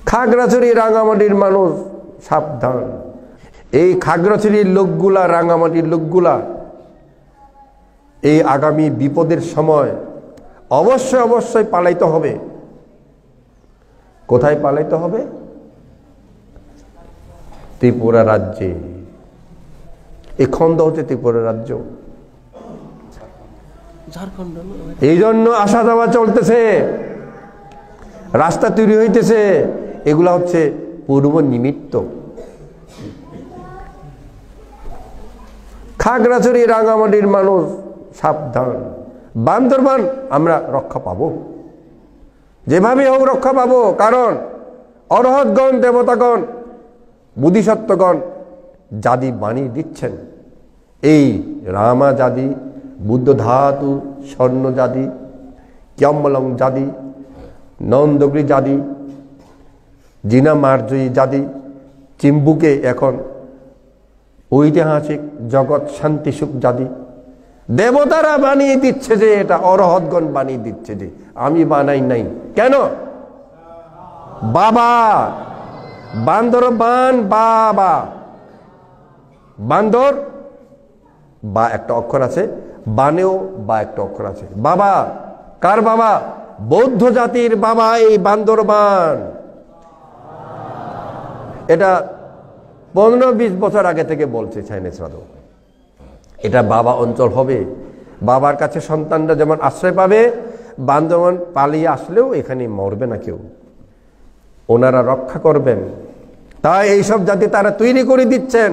খাগড়াছড়ি রাঙামাটির মানুষ সাবধান। এই খাগড়াছড়ির লোকগুলা, রাঙামাটির লোকগুলা এই আগামী বিপদের সময় অবশ্যই অবশ্যই পালাইতে হবে। কোথায় পালাইতে হবে? ত্রিপুরা রাজ্যে। এই খন্ড হচ্ছে ত্রিপুরা রাজ্য। এই জন্য আসা যাওয়া চলতেছে, রাস্তা তৈরি হইতেছে। এগুলা হচ্ছে পূর্ব নিমিত্ত। খাগড়াছড়ি রাঙামাটির মানুষ সাবধান। বান্দরবান আমরা রক্ষা পাবো, যেভাবে হোক রক্ষা পাবো। কারণ অরহৎগণ, দেবতাগণ, বুদ্ধিসত্ত্বগণ জাতি বানিয়ে দিচ্ছেন। এই রামা জাতি, বুদ্ধ ধাতু, স্বর্ণ জাতি, ক্যম্বলং জাতি, নন্দগিরি জাতি, জিনা মার্জয়ী জাতি, চিম্বুকে এখন ঐতিহাসিক জগৎ শান্তি সুখ জাতি। দেবতারা বানিয়ে দিচ্ছে যে, এটা অরহৎগণ বানিয়ে দিচ্ছে যে, আমি বানাই নাই। কেন? বাবা বান্দরবান, বাবা বান্দর বা একটা অক্ষর আছে, বানেও বা একটা অক্ষর আছে। বাবা কার বাবা? বৌদ্ধ জাতির বাবা এই বান্দরবান। এটা 15-20 বছর আগে থেকে বলছে চাইনিজরাও। এটা বাবা অঞ্চল হবে। বাবার কাছে সন্তানরা যেমন আশ্রয় পাবে, বান্দরবান পালিয়ে আসলেও এখানে মরবে না কেউ, ওনারা রক্ষা করবেন। তাই এইসব জাতি তারা তৈরি করে দিচ্ছেন।